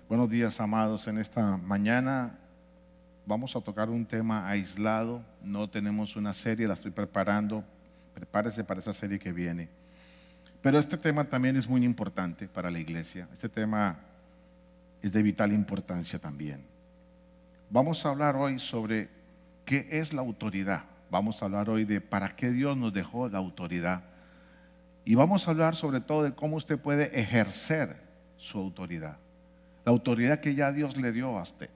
Buenos días, amados. En esta mañana vamos a tocar un tema aislado. No tenemos una serie, la estoy preparando. Prepárese para esa serie que viene. Pero este tema también es muy importante para la iglesia. Este tema es de vital importancia también. Vamos a hablar hoy sobre qué es la autoridad. Vamos a hablar hoy de para qué Dios nos dejó la autoridad. Y vamos a hablar sobre todo de cómo usted puede ejercer su autoridad. La autoridad que ya Dios le dio a usted,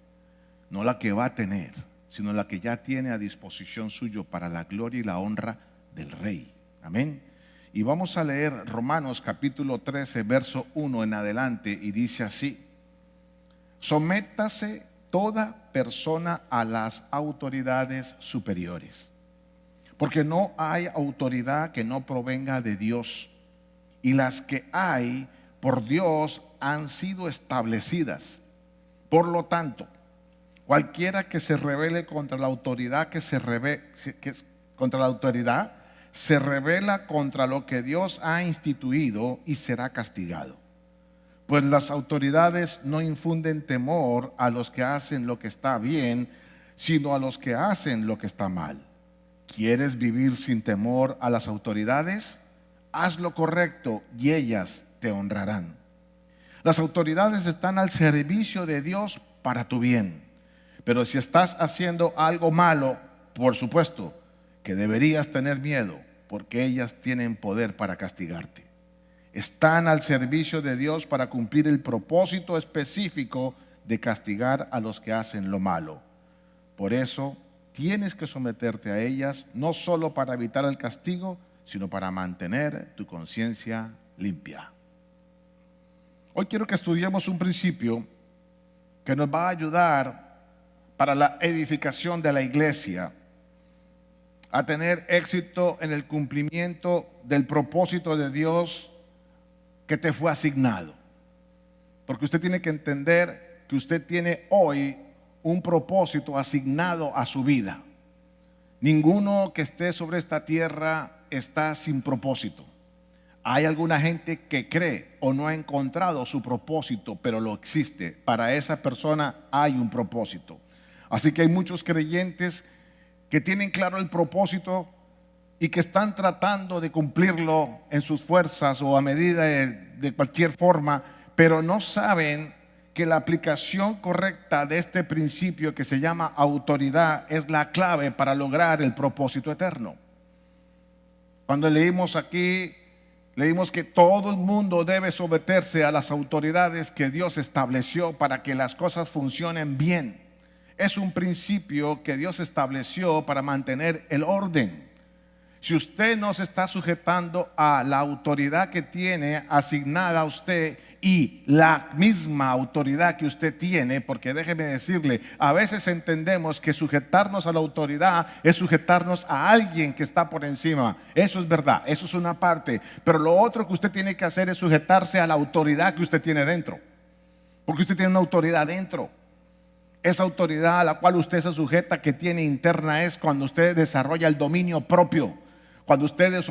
no la que va a tener, sino la que ya tiene a disposición suyo para la gloria y la honra del Rey. Amén. Y vamos a leer Romanos capítulo 13, verso 1 en adelante, y dice así: sométase toda persona a las autoridades superiores, porque no hay autoridad que no provenga de Dios, y las que hay por Dios han sido establecidas. Por lo tanto, cualquiera que se rebele contra la autoridad se rebela contra lo que Dios ha instituido y será castigado. Pues las autoridades no infunden temor a los que hacen lo que está bien, sino a los que hacen lo que está mal. ¿Quieres vivir sin temor a las autoridades? Haz lo correcto y ellas te honrarán. Las autoridades están al servicio de Dios para tu bien. Pero si estás haciendo algo malo, por supuesto que deberías tener miedo, porque ellas tienen poder para castigarte. Están al servicio de Dios para cumplir el propósito específico de castigar a los que hacen lo malo. Por eso tienes que someterte a ellas, no solo para evitar el castigo, sino para mantener tu conciencia limpia. Hoy quiero que estudiemos un principio que nos va a ayudar para la edificación de la iglesia, a tener éxito en el cumplimiento del propósito de Dios que te fue asignado. Porque usted tiene que entender que usted tiene hoy un propósito asignado a su vida. Ninguno que esté sobre esta tierra está sin propósito. Hay alguna gente que cree o no ha encontrado su propósito, pero lo existe. Para esa persona hay un propósito. Así que hay muchos creyentes que tienen claro el propósito y que están tratando de cumplirlo en sus fuerzas o a medida de cualquier forma, pero no saben que la aplicación correcta de este principio que se llama autoridad es la clave para lograr el propósito eterno. Cuando leímos aquí, leímos que todo el mundo debe someterse a las autoridades que Dios estableció para que las cosas funcionen bien. Es un principio que Dios estableció para mantener el orden. Si usted no se está sujetando a la autoridad que tiene asignada a usted y la misma autoridad que usted tiene, porque déjeme decirle, a veces entendemos que sujetarnos a la autoridad es sujetarnos a alguien que está por encima. Eso es verdad, eso es una parte. Pero lo otro que usted tiene que hacer es sujetarse a la autoridad que usted tiene dentro. Porque usted tiene una autoridad dentro. Esa autoridad a la cual usted se sujeta, que tiene interna, es cuando usted desarrolla el dominio propio. Cuando usted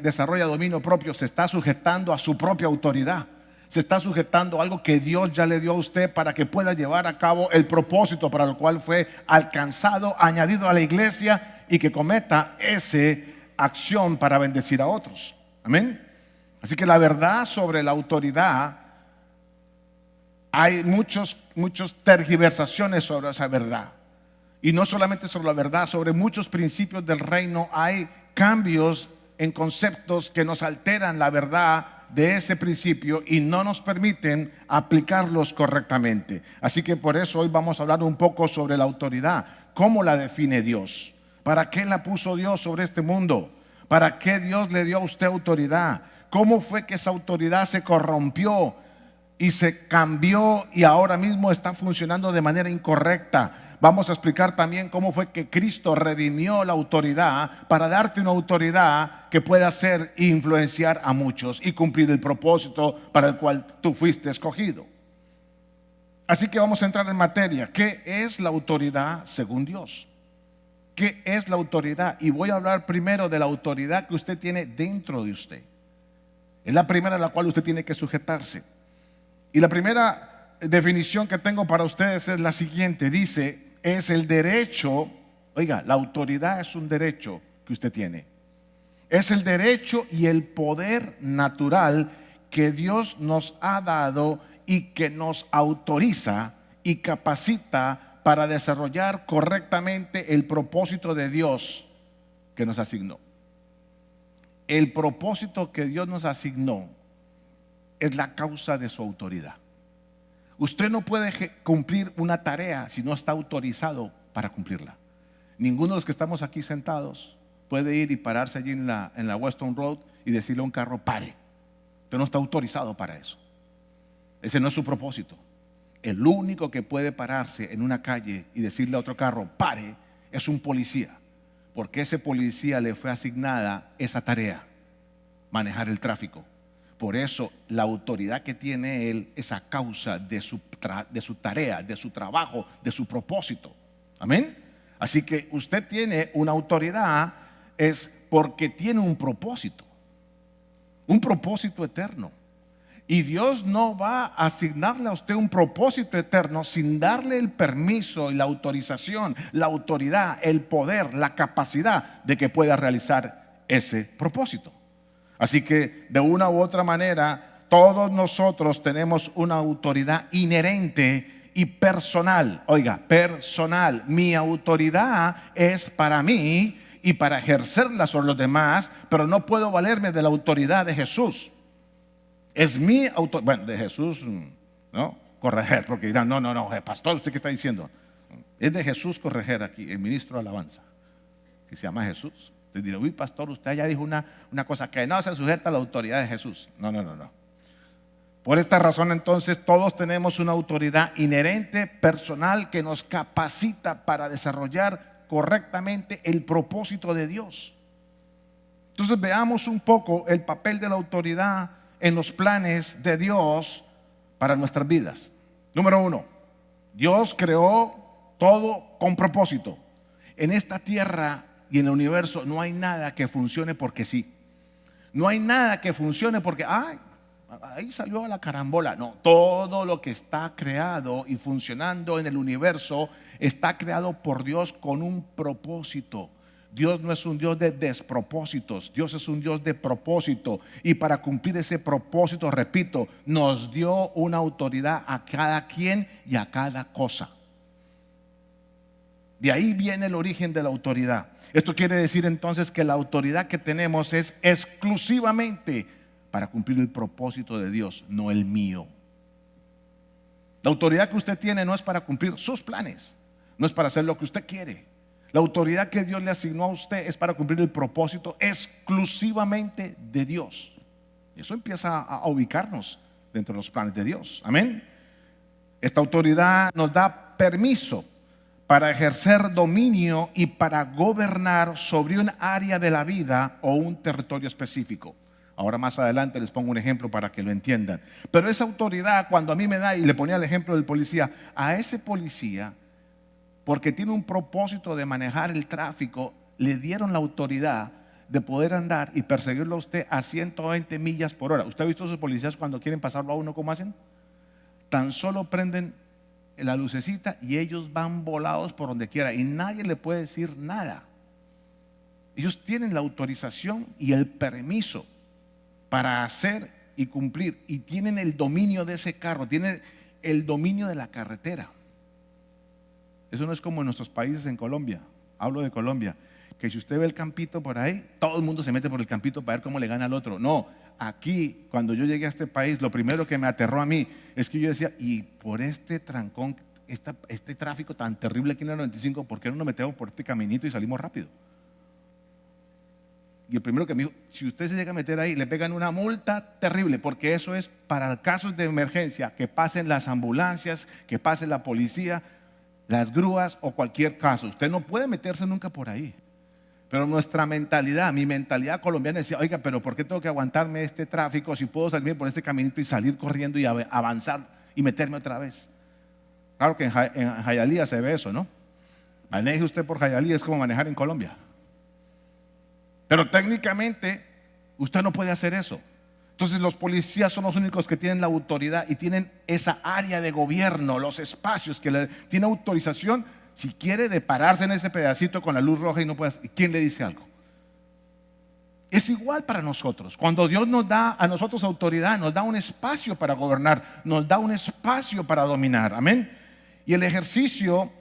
desarrolla dominio propio, se está sujetando a su propia autoridad. Se está sujetando a algo que Dios ya le dio a usted para que pueda llevar a cabo el propósito para el cual fue alcanzado, añadido a la iglesia, y que cometa esa acción para bendecir a otros. Amén. Así que la verdad sobre la autoridad, hay muchas tergiversaciones sobre esa verdad. Y no solamente sobre la verdad, sobre muchos principios del reino hay cambios en conceptos que nos alteran la verdad de ese principio y no nos permiten aplicarlos correctamente. Así que por eso hoy vamos a hablar un poco sobre la autoridad. ¿Cómo la define Dios? ¿Para qué la puso Dios sobre este mundo? ¿Para qué Dios le dio a usted autoridad? ¿Cómo fue que esa autoridad se corrompió y se cambió y ahora mismo está funcionando de manera incorrecta? Vamos a explicar también cómo fue que Cristo redimió la autoridad para darte una autoridad que pueda hacer e influenciar a muchos y cumplir el propósito para el cual tú fuiste escogido. Así que vamos a entrar en materia. ¿Qué es la autoridad según Dios? ¿Qué es la autoridad? Y voy a hablar primero de la autoridad que usted tiene dentro de usted. Es la primera a la cual usted tiene que sujetarse. Y la primera definición que tengo para ustedes es la siguiente. Dice, es el derecho, oiga, la autoridad es un derecho que usted tiene. Es el derecho y el poder natural que Dios nos ha dado y que nos autoriza y capacita para desarrollar correctamente el propósito de Dios que nos asignó. El propósito que Dios nos asignó es la causa de su autoridad. Usted no puede cumplir una tarea si no está autorizado para cumplirla. Ninguno de los que estamos aquí sentados puede ir y pararse allí en la Weston Road y decirle a un carro, pare. Usted no está autorizado para eso. Ese no es su propósito. El único que puede pararse en una calle y decirle a otro carro, pare, es un policía. Porque ese policía le fue asignada esa tarea, manejar el tráfico. Por eso la autoridad que tiene él es a causa de su tarea, de su trabajo, de su propósito. Amén. Así que usted tiene una autoridad es porque tiene un propósito eterno. Y Dios no va a asignarle a usted un propósito eterno sin darle el permiso y la autorización, la autoridad, el poder, la capacidad de que pueda realizar ese propósito. Así que de una u otra manera, todos nosotros tenemos una autoridad inherente y personal. Oiga, personal. Mi autoridad es para mí y para ejercerla sobre los demás, pero no puedo valerme de la autoridad de Jesús. Es mi autoridad, bueno, de Jesús, ¿no? Corregir, porque dirán, no, pastor, ¿usted qué está diciendo? Es de Jesús corregir aquí, el ministro de alabanza, que se llama Jesús. Entonces dirán, uy, pastor, usted ya dijo una cosa que no se sujeta a la autoridad de Jesús. No. Por esta razón, entonces, todos tenemos una autoridad inherente, personal, que nos capacita para desarrollar correctamente el propósito de Dios. Entonces veamos un poco el papel de la autoridad en los planes de Dios para nuestras vidas. Número 1, Dios creó todo con propósito. En esta tierra y en el universo no hay nada que funcione porque sí. No hay nada que funcione porque, ahí salió la carambola. No, todo lo que está creado y funcionando en el universo está creado por Dios con un propósito. Dios no es un Dios de despropósitos, Dios es un Dios de propósito. Y para cumplir ese propósito, repito, nos dio una autoridad a cada quien y a cada cosa. De ahí viene el origen de la autoridad. Esto quiere decir entonces que la autoridad que tenemos es exclusivamente para cumplir el propósito de Dios, no el mío. La autoridad que usted tiene no es para cumplir sus planes, no es para hacer lo que usted quiere. La autoridad que Dios le asignó a usted es para cumplir el propósito exclusivamente de Dios. Y eso empieza a ubicarnos dentro de los planes de Dios. Amén. Esta autoridad nos da permiso para ejercer dominio y para gobernar sobre un área de la vida o un territorio específico. Ahora más adelante les pongo un ejemplo para que lo entiendan. Pero esa autoridad, cuando a mí me da, y le ponía el ejemplo del policía, a ese policía, porque tiene un propósito de manejar el tráfico, le dieron la autoridad de poder andar y perseguirlo a usted a 120 millas por hora. ¿Usted ha visto a esos policías cuando quieren pasarlo a uno cómo hacen? Tan solo prenden la lucecita y ellos van volados por donde quiera y nadie le puede decir nada. Ellos tienen la autorización y el permiso para hacer y cumplir, y tienen el dominio de ese carro, tienen el dominio de la carretera. Eso no es como en nuestros países en Colombia. Hablo de Colombia, que si usted ve el campito por ahí, todo el mundo se mete por el campito para ver cómo le gana al otro. No, aquí cuando yo llegué a este país, lo primero que me aterró a mí es que yo decía, y por este trancón, este tráfico tan terrible aquí en la 95, ¿por qué no nos metemos por este caminito y salimos rápido? Y el primero que me dijo, si usted se llega a meter ahí, le pegan una multa terrible, porque eso es para casos de emergencia, que pasen las ambulancias, que pase la policía, las grúas o cualquier caso. Usted no puede meterse nunca por ahí. Pero nuestra mentalidad, mi mentalidad colombiana decía, oiga, pero ¿por qué tengo que aguantarme este tráfico si puedo salir por este caminito y salir corriendo y avanzar y meterme otra vez? Claro que en Hialeah se ve eso, ¿no? Maneje usted por Hialeah, es como manejar en Colombia. Pero técnicamente usted no puede hacer eso. Entonces los policías son los únicos que tienen la autoridad y tienen esa área de gobierno, los espacios que tiene autorización, si quiere, de pararse en ese pedacito con la luz roja y no puede. ¿Quién le dice algo? Es igual para nosotros. Cuando Dios nos da a nosotros autoridad, nos da un espacio para gobernar, nos da un espacio para dominar. Amén. Y el ejercicio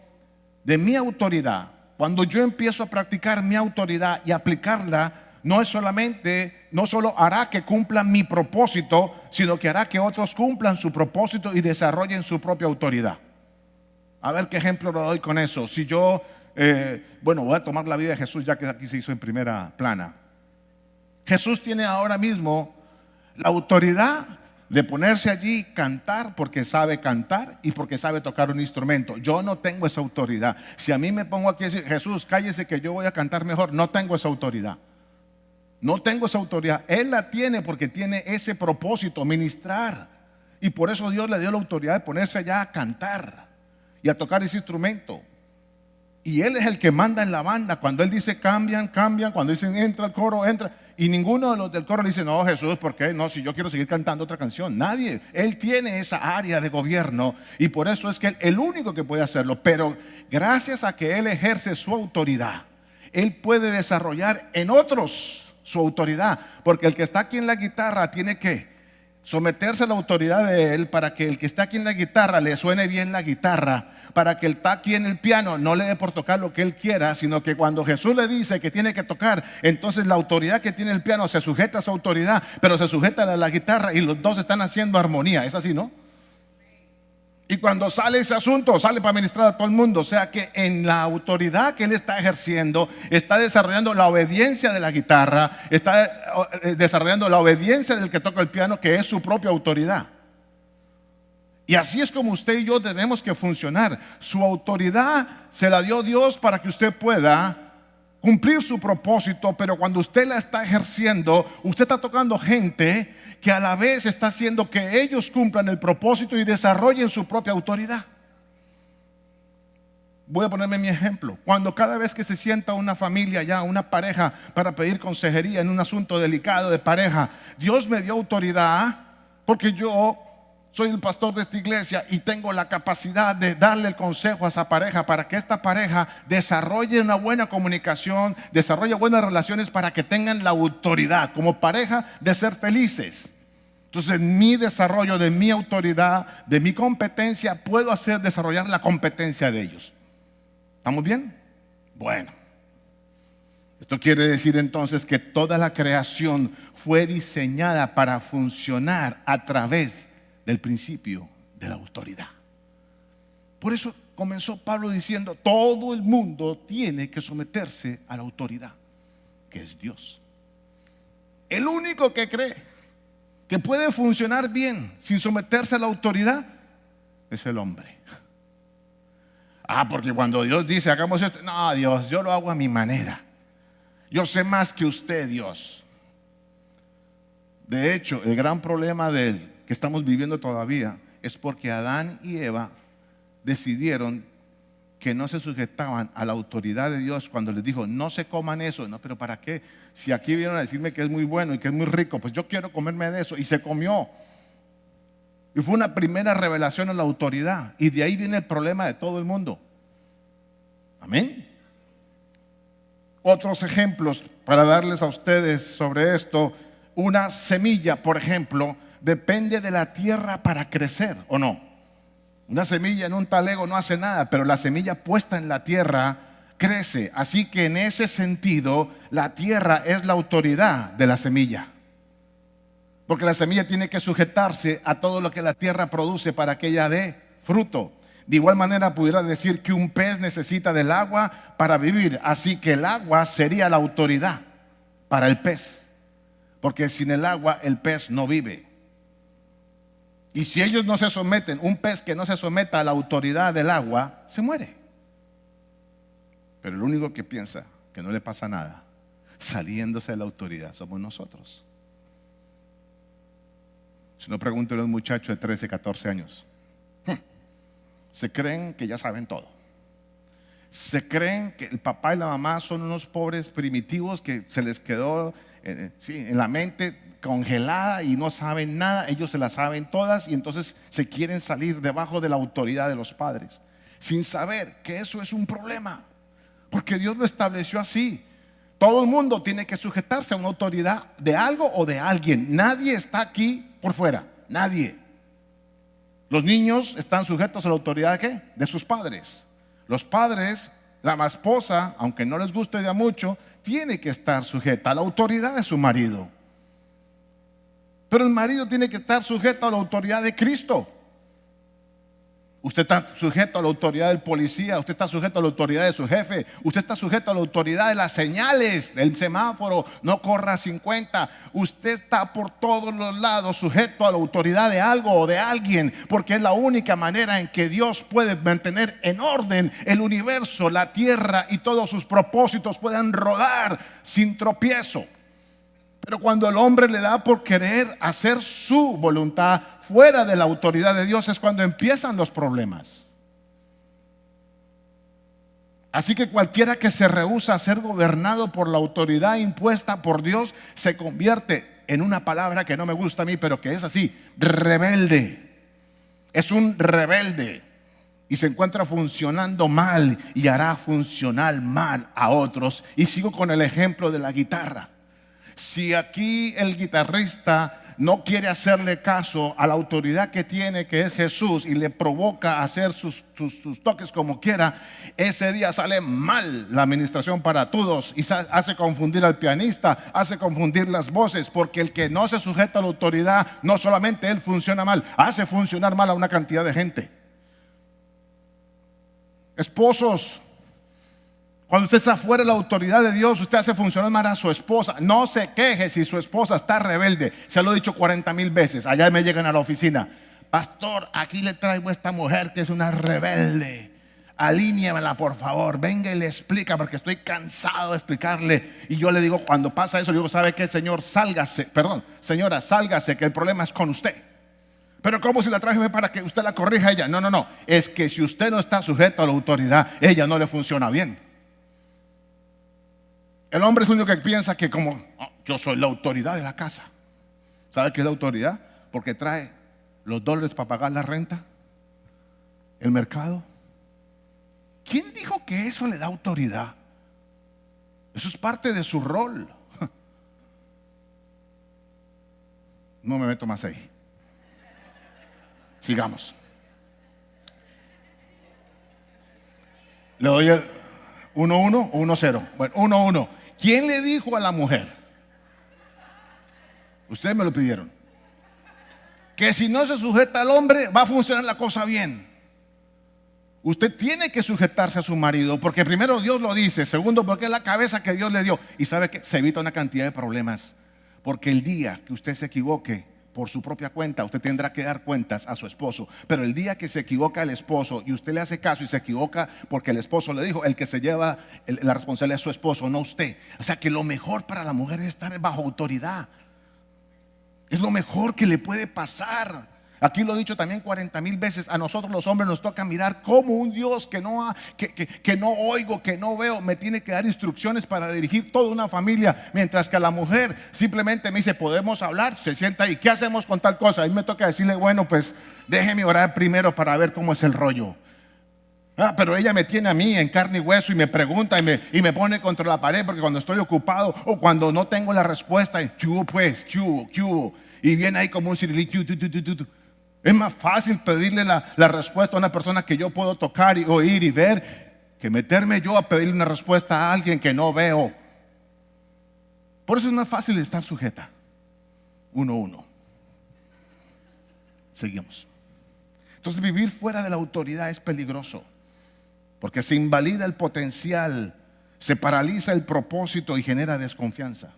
de mi autoridad, cuando yo empiezo a practicar mi autoridad y aplicarla, no solo hará que cumplan mi propósito, sino que hará que otros cumplan su propósito y desarrollen su propia autoridad. A ver qué ejemplo le doy con eso. Si yo, voy a tomar la vida de Jesús, ya que aquí se hizo en primera plana. Jesús tiene ahora mismo la autoridad de ponerse allí y cantar porque sabe cantar y porque sabe tocar un instrumento. Yo no tengo esa autoridad. Si a mí me pongo aquí a decir, Jesús, cállese que yo voy a cantar mejor, no tengo esa autoridad. No tengo esa autoridad. Él la tiene porque tiene ese propósito, ministrar. Y por eso Dios le dio la autoridad de ponerse allá a cantar y a tocar ese instrumento. Y Él es el que manda en la banda. Cuando Él dice cambian. Cuando dicen entra el coro, entra. Y ninguno de los del coro le dice, no, Jesús, ¿por qué? No, si yo quiero seguir cantando otra canción. Nadie. Él tiene esa área de gobierno. Y por eso es que Él es el único que puede hacerlo. Pero gracias a que Él ejerce su autoridad, Él puede desarrollar en otros su autoridad, porque el que está aquí en la guitarra tiene que someterse a la autoridad de él para que el que está aquí en la guitarra le suene bien la guitarra, para que el que está aquí en el piano no le dé por tocar lo que él quiera, sino que cuando Jesús le dice que tiene que tocar, entonces la autoridad que tiene el piano se sujeta a esa autoridad, pero se sujeta a la guitarra y los dos están haciendo armonía. ¿Es así, no? Y cuando sale ese asunto, sale para ministrar a todo el mundo. O sea que en la autoridad que él está ejerciendo, está desarrollando la obediencia de la guitarra, está desarrollando la obediencia del que toca el piano, que es su propia autoridad. Y así es como usted y yo tenemos que funcionar. Su autoridad se la dio Dios para que usted pueda cumplir su propósito, pero cuando usted la está ejerciendo, usted está tocando gente que a la vez está haciendo que ellos cumplan el propósito y desarrollen su propia autoridad. Voy a ponerme mi ejemplo. Cuando cada vez que se sienta una familia ya, una pareja, para pedir consejería en un asunto delicado de pareja, Dios me dio autoridad porque yo soy el pastor de esta iglesia y tengo la capacidad de darle el consejo a esa pareja para que esta pareja desarrolle una buena comunicación, desarrolle buenas relaciones para que tengan la autoridad como pareja de ser felices. Entonces, mi desarrollo de mi autoridad, de mi competencia, puedo hacer desarrollar la competencia de ellos. ¿Estamos bien? Bueno. Esto quiere decir entonces que toda la creación fue diseñada para funcionar a través del principio de la autoridad. Por eso comenzó Pablo diciendo, todo el mundo tiene que someterse a la autoridad, que es Dios. El único que cree que puede funcionar bien sin someterse a la autoridad es el hombre. Porque cuando Dios dice hagamos esto, no, Dios, yo lo hago a mi manera. Yo sé más que usted, Dios. De hecho, el gran problema que estamos viviendo todavía es porque Adán y Eva decidieron que no se sujetaban a la autoridad de Dios cuando les dijo no se coman eso. No, pero ¿para qué? Si aquí vinieron a decirme que es muy bueno y que es muy rico, pues yo quiero comerme de eso. Y se comió. Y fue una primera revelación a la autoridad. Y de ahí viene el problema de todo el mundo. Amén. Otros ejemplos para darles a ustedes sobre esto. Una semilla, por ejemplo, depende de la tierra para crecer, ¿o no? Una semilla en un talego no hace nada, pero la semilla puesta en la tierra crece. Así que en ese sentido, la tierra es la autoridad de la semilla. Porque la semilla tiene que sujetarse a todo lo que la tierra produce para que ella dé fruto. De igual manera pudiera decir que un pez necesita del agua para vivir. Así que el agua sería la autoridad para el pez. Porque sin el agua el pez no vive. Y si ellos no se someten, un pez que no se someta a la autoridad del agua, se muere. Pero el único que piensa que no le pasa nada, saliéndose de la autoridad, somos nosotros. Si no, pregúntale a un muchacho de 13, 14 años. Se creen que ya saben todo. Se creen que el papá y la mamá son unos pobres primitivos que se les quedó sí, en la mente congelada y no saben nada, ellos se las saben todas y entonces se quieren salir debajo de la autoridad de los padres, sin saber que eso es un problema, porque Dios lo estableció así. Todo el mundo tiene que sujetarse a una autoridad de algo o de alguien. Nadie está aquí por fuera, nadie. Los niños están sujetos a la autoridad ¿de qué? De sus padres. Los padres, la esposa, aunque no les guste ya mucho, tiene que estar sujeta a la autoridad de su marido. Pero el marido tiene que estar sujeto a la autoridad de Cristo. Usted está sujeto a la autoridad del policía, usted está sujeto a la autoridad de su jefe, usted está sujeto a la autoridad de las señales, del semáforo, no corra a 50. Usted está por todos los lados sujeto a la autoridad de algo o de alguien, porque es la única manera en que Dios puede mantener en orden el universo, la tierra y todos sus propósitos puedan rodar sin tropiezo. Pero cuando el hombre le da por querer hacer su voluntad fuera de la autoridad de Dios, es cuando empiezan los problemas. Así que cualquiera que se rehúsa a ser gobernado por la autoridad impuesta por Dios se convierte en una palabra que no me gusta a mí, pero que es así: rebelde. Es un rebelde y se encuentra funcionando mal y hará funcionar mal a otros. Y sigo con el ejemplo de la guitarra. Si aquí el guitarrista no quiere hacerle caso a la autoridad que tiene, que es Jesús, y le provoca hacer sus toques como quiera, ese día sale mal la administración para todos y hace confundir al pianista, hace confundir las voces, porque el que no se sujeta a la autoridad, no solamente él funciona mal, hace funcionar mal a una cantidad de gente. Esposos, cuando usted está fuera de la autoridad de Dios, usted hace funcionar mal a su esposa. No se queje si su esposa está rebelde. Se lo he dicho 40,000 veces. Allá me llegan a la oficina: pastor, aquí le traigo a esta mujer que es una rebelde. Alíñemela, por favor. Venga y le explica, porque estoy cansado de explicarle. Y yo le digo, cuando pasa eso, le digo: ¿sabe qué, señor? Sálgase. Perdón, señora, sálgase, que el problema es con usted. Pero ¿cómo si la traje para que usted la corrija a ella? No. Es que si usted no está sujeto a la autoridad, ella no le funciona bien. El hombre es el único que piensa que como yo soy la autoridad de la casa. ¿Sabe qué es la autoridad? Porque trae los dólares para pagar la renta, el mercado. ¿Quién dijo que eso le da autoridad? Eso es parte de su rol. No me meto más ahí. Sigamos. Le doy el 1-1 o 1-0. Bueno, 1-1. ¿Quién le dijo a la mujer? Ustedes me lo pidieron. Que si no se sujeta al hombre, va a funcionar la cosa bien. Usted tiene que sujetarse a su marido, porque primero Dios lo dice, segundo porque es la cabeza que Dios le dio. Y sabe que se evita una cantidad de problemas, porque el día que usted se equivoque por su propia cuenta, usted tendrá que dar cuentas a su esposo. Pero el día que se equivoca el esposo y usted le hace caso y se equivoca porque el esposo le dijo, el que se lleva la responsabilidad es su esposo, no usted. O sea que lo mejor para la mujer es estar bajo autoridad. Es lo mejor que le puede pasar. Aquí lo he dicho también 40,000 veces. A nosotros los hombres nos toca mirar como un Dios que no oigo, que no veo, me tiene que dar instrucciones para dirigir toda una familia. Mientras que a la mujer simplemente me dice, podemos hablar, se sienta ahí, ¿qué hacemos con tal cosa? Ahí me toca decirle, bueno, pues déjeme orar primero para ver cómo es el rollo. Pero ella me tiene a mí en carne y hueso y me pregunta y me pone contra la pared, porque cuando estoy ocupado o cuando no tengo la respuesta, ¿qué hubo pues? ¿Qué hubo? Y viene ahí como un cirilito. Es más fácil pedirle la respuesta a una persona que yo puedo tocar y oír y ver, que meterme yo a pedirle una respuesta a alguien que no veo. Por eso es más fácil estar sujeta. 1-1. Seguimos. Entonces vivir fuera de la autoridad es peligroso, porque se invalida el potencial, se paraliza el propósito y genera desconfianza.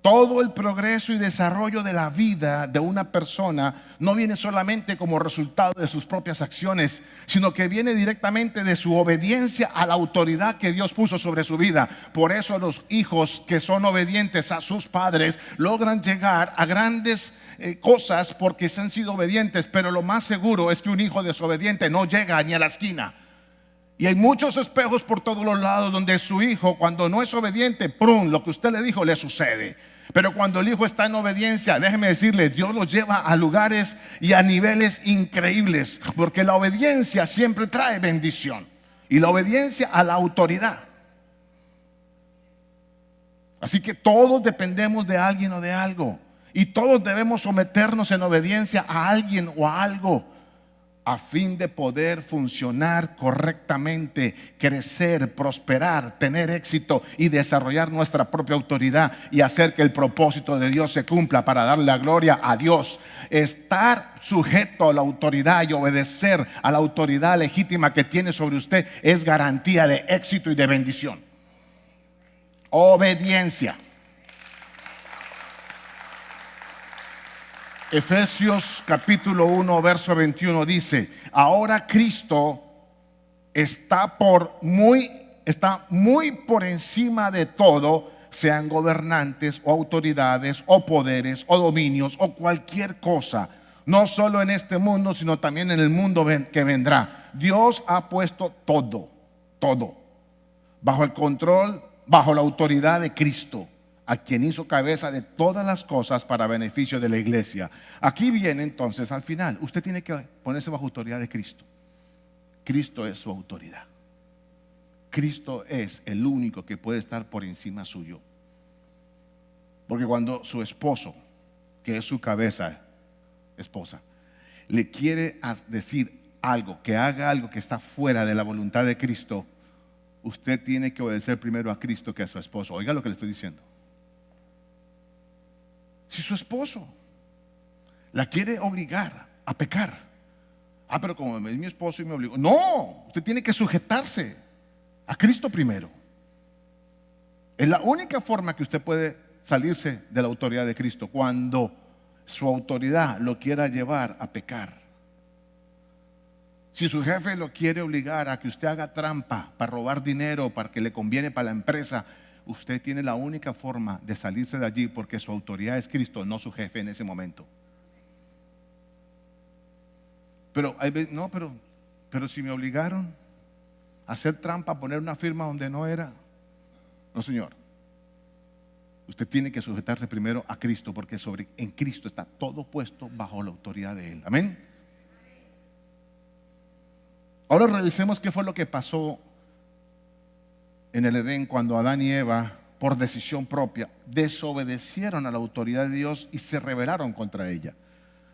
Todo el progreso y desarrollo de la vida de una persona no viene solamente como resultado de sus propias acciones, sino que viene directamente de su obediencia a la autoridad que Dios puso sobre su vida. Por eso los hijos que son obedientes a sus padres logran llegar a grandes cosas porque se han sido obedientes. Pero lo más seguro es que un hijo desobediente no llega ni a la esquina. Y hay muchos espejos por todos los lados donde su hijo, cuando no es obediente, ¡prum!, lo que usted le dijo le sucede. Pero cuando el hijo está en obediencia, déjeme decirle, Dios lo lleva a lugares y a niveles increíbles, porque la obediencia siempre trae bendición. Y la obediencia a la autoridad. Así que todos dependemos de alguien o de algo. Y todos debemos someternos en obediencia a alguien o a algo, a fin de poder funcionar correctamente, crecer, prosperar, tener éxito y desarrollar nuestra propia autoridad y hacer que el propósito de Dios se cumpla para darle la gloria a Dios. Estar sujeto a la autoridad y obedecer a la autoridad legítima que tiene sobre usted es garantía de éxito y de bendición. Obediencia. Efesios capítulo 1 verso 21 dice: ahora Cristo está muy por encima de todo, sean gobernantes o autoridades o poderes o dominios o cualquier cosa, no solo en este mundo sino también en el mundo que vendrá. Dios ha puesto todo bajo el control, bajo la autoridad de Cristo, a quien hizo cabeza de todas las cosas para beneficio de la iglesia. Aquí viene entonces al final, usted tiene que ponerse bajo autoridad de Cristo. Cristo es su autoridad. Cristo es el único que puede estar por encima suyo. Porque cuando su esposo, que es su cabeza, esposa, le quiere decir algo, que haga algo que está fuera de la voluntad de Cristo, usted tiene que obedecer primero a Cristo que a su esposo. Oiga lo que le estoy diciendo. Si su esposo la quiere obligar a pecar, pero como es mi esposo y me obligó, no, usted tiene que sujetarse a Cristo primero. Es la única forma que usted puede salirse de la autoridad de Cristo, cuando su autoridad lo quiera llevar a pecar. Si su jefe lo quiere obligar a que usted haga trampa para robar dinero, para que le conviene para la empresa, usted tiene la única forma de salirse de allí, porque su autoridad es Cristo, no su jefe en ese momento. Pero si me obligaron a hacer trampa, a poner una firma donde no era. No, señor. Usted tiene que sujetarse primero a Cristo, porque en Cristo está todo puesto bajo la autoridad de Él. Amén. Ahora revisemos qué fue lo que pasó en el Edén cuando Adán y Eva, por decisión propia, desobedecieron a la autoridad de Dios y se rebelaron contra ella.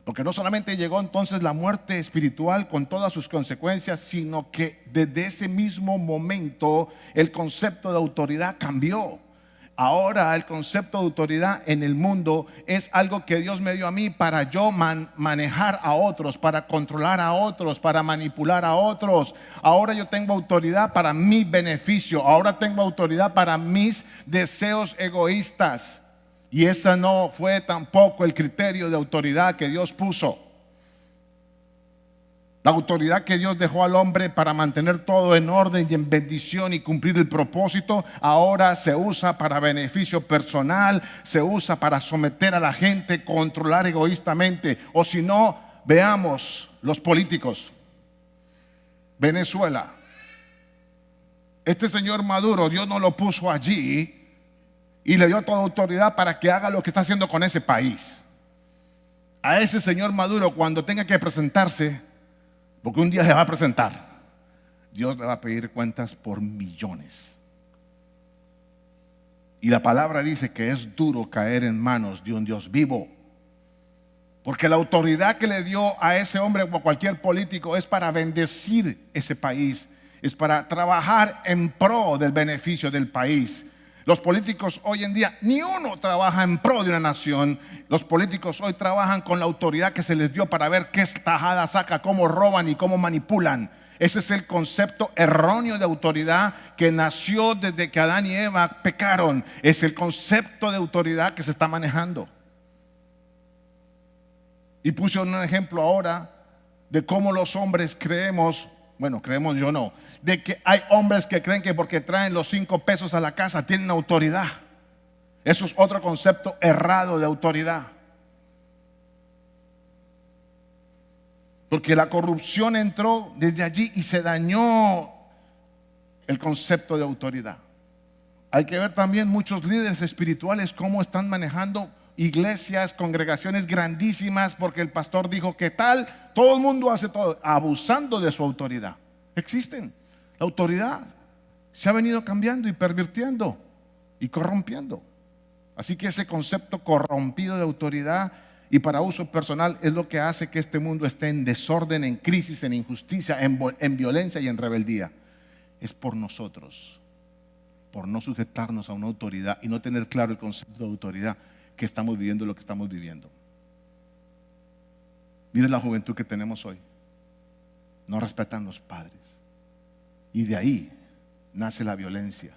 Porque no solamente llegó entonces la muerte espiritual con todas sus consecuencias, sino que desde ese mismo momento el concepto de autoridad cambió. Ahora el concepto de autoridad en el mundo es algo que Dios me dio a mí para yo manejar a otros, para controlar a otros, para manipular a otros. Ahora yo tengo autoridad para mi beneficio, ahora tengo autoridad para mis deseos egoístas. Y ese no fue tampoco el criterio de autoridad que Dios puso. La autoridad que Dios dejó al hombre para mantener todo en orden y en bendición y cumplir el propósito, ahora se usa para beneficio personal, se usa para someter a la gente, controlar egoístamente. O si no, veamos los políticos. Venezuela. Este señor Maduro, Dios no lo puso allí y le dio toda autoridad para que haga lo que está haciendo con ese país. A ese señor Maduro, cuando tenga que presentarse, porque un día se va a presentar, Dios le va a pedir cuentas por millones. Y la palabra dice que es duro caer en manos de un Dios vivo, porque la autoridad que le dio a ese hombre o a cualquier político es para bendecir ese país, es para trabajar en pro del beneficio del país. Los políticos hoy en día, ni uno trabaja en pro de una nación. Los políticos hoy trabajan con la autoridad que se les dio para ver qué tajada saca, cómo roban y cómo manipulan. Ese es el concepto erróneo de autoridad que nació desde que Adán y Eva pecaron. Es el concepto de autoridad que se está manejando. Y puse un ejemplo ahora de cómo los hombres creemos, yo no, de que hay hombres que creen que porque traen los 5 pesos a la casa tienen autoridad. Eso es otro concepto errado de autoridad. Porque la corrupción entró desde allí y se dañó el concepto de autoridad. Hay que ver también muchos líderes espirituales cómo están manejando iglesias, congregaciones grandísimas, porque el pastor dijo que tal, todo el mundo hace todo, abusando de su autoridad. Existen. La autoridad se ha venido cambiando y pervirtiendo y corrompiendo. Así que ese concepto corrompido de autoridad y para uso personal es lo que hace que este mundo esté en desorden, en crisis, en injusticia, en violencia y en rebeldía. Es por nosotros, por no sujetarnos a una autoridad y no tener claro el concepto de autoridad, que estamos viviendo lo que estamos viviendo. Mire la juventud que tenemos hoy. No respetan los padres. Y de ahí nace la violencia.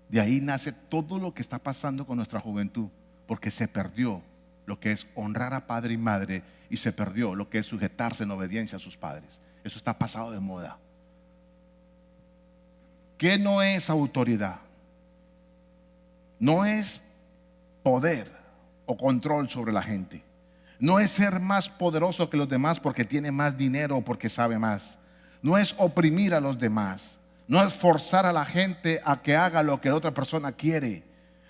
De ahí nace todo lo que está pasando con nuestra juventud, porque se perdió lo que es honrar a padre y madre y se perdió lo que es sujetarse en obediencia a sus padres. Eso está pasado de moda. ¿Qué no es autoridad? No es poder o control sobre la gente. No es ser más poderoso que los demás porque tiene más dinero o porque sabe más. No es oprimir a los demás. No es forzar a la gente a que haga lo que la otra persona quiere.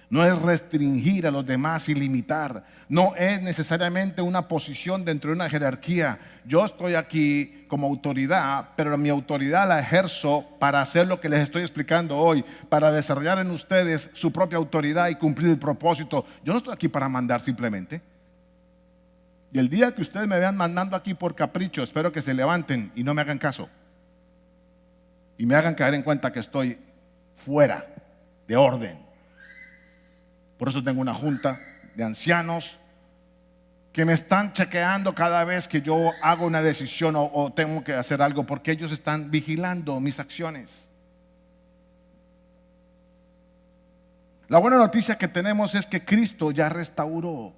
No es restringir a los demás y limitar. No es necesariamente una posición dentro de una jerarquía. Yo estoy aquí como autoridad, pero mi autoridad la ejerzo para hacer lo que les estoy explicando hoy, para desarrollar en ustedes su propia autoridad y cumplir el propósito. Yo no estoy aquí para mandar simplemente. Y el día que ustedes me vean mandando aquí por capricho, espero que se levanten y no me hagan caso. Y me hagan caer en cuenta que estoy fuera de orden. Por eso tengo una junta de ancianos que me están chequeando cada vez que yo hago una decisión o tengo que hacer algo, porque ellos están vigilando mis acciones. La buena noticia que tenemos es que Cristo ya restauró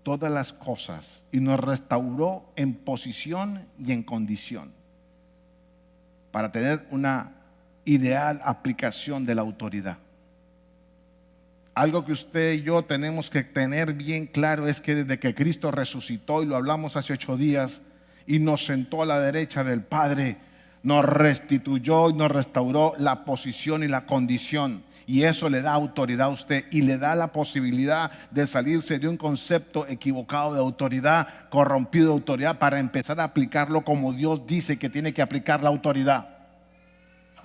todas las cosas y nos restauró en posición y en condición para tener una ideal aplicación de la autoridad. Algo que usted y yo tenemos que tener bien claro es que desde que Cristo resucitó, y lo hablamos hace 8 días, y nos sentó a la derecha del Padre, nos restituyó y nos restauró la posición y la condición. Y eso le da autoridad a usted y le da la posibilidad de salirse de un concepto equivocado de autoridad, corrompido de autoridad, para empezar a aplicarlo como Dios dice que tiene que aplicar la autoridad.